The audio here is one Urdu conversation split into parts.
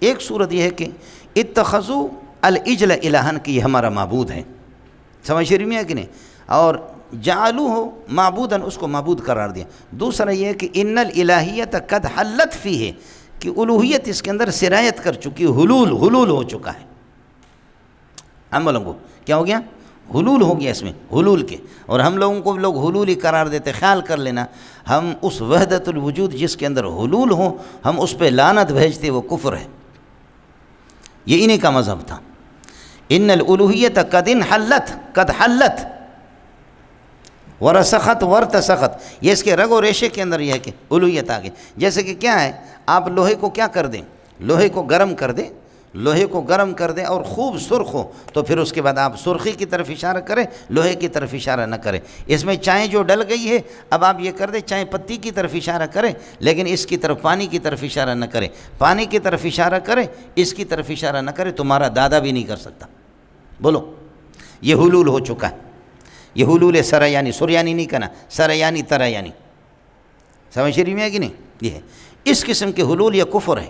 ایک صورت یہ ہے کہ اتخذو العجل الہن کی ہمارا معبود ہے، سمجھ رہی میں ہے کہ نہیں، اور جعلو ہو معبودن، اس کو معبود قرار دیا۔ دوسرا یہ ہے کہ ان الالہیت قد حلت فیہ، کہ الوہیت اس کے اندر سرایت کر چکی، حلول ہو چکا ہے۔ ہم لوگوں کو کیا ہو گیا؟ حلول ہو گیا اس میں، حلول کے، اور ہم لوگوں کو لوگ حلول ہی قرار دیتے۔ خیال کر لینا، ہم اس وحدت الوجود جس کے اندر حلول ہو ہم اس پہ لعنت بھیجتے، وہ کفر ہے۔ یہ انہی کا مذہب تھا۔ ان الالوہیت قد حلت ورسخت ورتسخت، یہ اس کے رگ و ریشے کے اندر یہ ہے کہ الوہیت آ گئی۔ جیسے کہ کیا ہے، آپ لوہے کو کیا کر دیں، لوہے کو گرم کر دیں اور خوب سرخ ہو، تو پھر اس کے بعد آپ سرخی کی طرف اشارہ کریں، لوہے کی طرف اشارہ نہ کریں۔ اس میں چائے جو ڈل گئی ہے، اب آپ یہ کر دیں چائے پتی کی طرف اشارہ کریں، لیکن اس کی طرف پانی کی طرف اشارہ نہ کریں، پانی کی طرف اشارہ کریں، اس کی طرف اشارہ نہ کریں، تمہارا دادا بھی نہیں کر سکتا۔ بولو، یہ حلول ہو چکا ہے۔ یہ حلول سریانی، سریانی نہیں کہنا، سریانی تریانی، سمجھ رہی میں ہے کہ نہیں؟ یہ ہے اس قسم کے حلول، یہ کفر ہے۔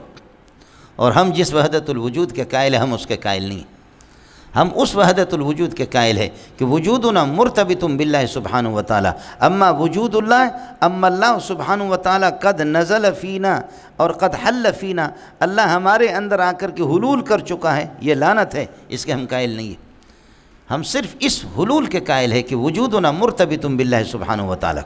اور ہم جس وحدت الوجود کے قائل ہیں، ہم اس کے قائل نہیں ہیں۔ ہم اس وحدت الوجود کے قائل ہیں کہ وجودنا مرتبط باللہ سبحانہ وتعالی، اما وجود اللہ، اما اللہ سبحانہ وتعالی قد نزل فینا اور قد حل فینا، اللہ ہمارے اندر آ کر کے حلول کر چکا ہے، یہ لعنت ہے، اس کے ہم قائل نہیں ہیں۔ ہم صرف اس حلول کے قائل ہیں کہ وجودنا مرتبط باللہ سبحانہ وتعالی۔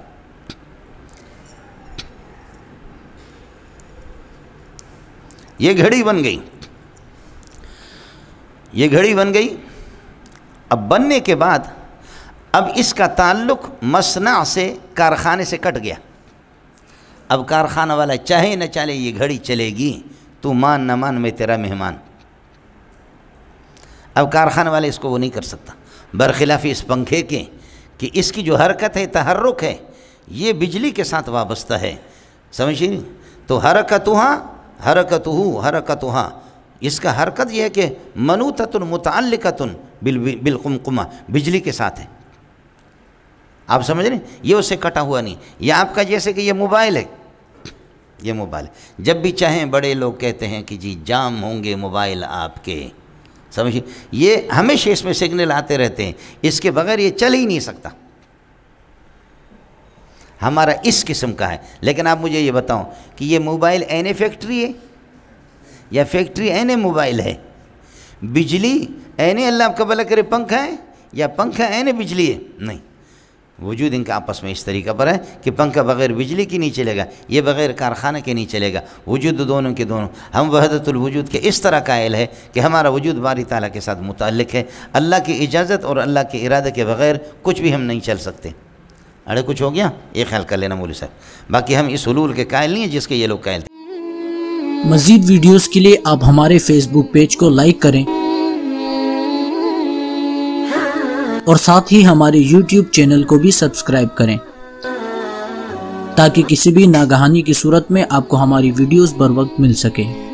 یہ گھڑی بن گئی، یہ گھڑی بن گئی۔ اب بننے کے بعد اب اس کا تعلق مصنع سے، کارخانے سے کٹ گیا۔ اب کارخانہ والا چاہے نہ چاہے یہ گھڑی چلے گی، تو مان نہ مان میں تیرا مہمان۔ اب کارخانہ والے اس کو وہ نہیں کر سکتا، برخلاف اس پنکھے کے کہ اس کی جو حرکت ہے، تحرک ہے، یہ بجلی کے ساتھ وابستہ ہے، سمجھیں؟ تو حرکتہ، اس کا حرکت یہ ہے کہ منوطۃ متعلقۃ بالقمقمہ، بجلی کے ساتھ ہے۔ آپ سمجھ رہے ہیں؟ یہ اسے کٹا ہوا نہیں۔ یہ آپ کا جیسے کہ یہ موبائل ہے، یہ موبائل ہے، جب بھی چاہیں بڑے لوگ کہتے ہیں کہ جی جام ہوں گے موبائل آپ کے، سمجھیں؟ یہ ہمیشہ اس میں سگنل آتے رہتے ہیں، اس کے بغیر یہ چل ہی نہیں سکتا۔ ہمارا اس قسم کا ہے۔ لیکن آپ مجھے یہ بتاؤ کہ یہ موبائل عین فیکٹری ہے یا فیکٹری عین موبائل ہے؟ بجلی عین اللہ کا بھلا کرے پنکھا ہے یا پنکھا عین بجلی ہے؟ نہیں، وجود ان کا آپس میں اس طریقہ پر ہے کہ پنکھا بغیر بجلی کی نہیں چلے گا، یہ بغیر کارخانہ کے نہیں چلے گا، وجود دونوں کے دونوں۔ ہم وحدت الوجود کے اس طرح قائل ہے کہ ہمارا وجود باری تعالیٰ کے ساتھ متعلق ہے، اللہ کی اجازت اور اللہ کے ارادے کے بغیر کچھ بھی ہم نہیں چل سکتے۔ اڑے کچھ ہو گیا؟ یہ خیال کر لینا مولوی صاحب، باقی ہم اس حلول کے قائل نہیں ہیں جس کے یہ لوگ قائل تھے۔ مزید ویڈیوز کے لیے آپ ہمارے فیس بک پیج کو لائک کریں اور ساتھ ہی ہمارے یوٹیوب چینل کو بھی سبسکرائب کریں تاکہ کسی بھی ناگہانی کی صورت میں آپ کو ہماری ویڈیوز بر وقت مل سکے۔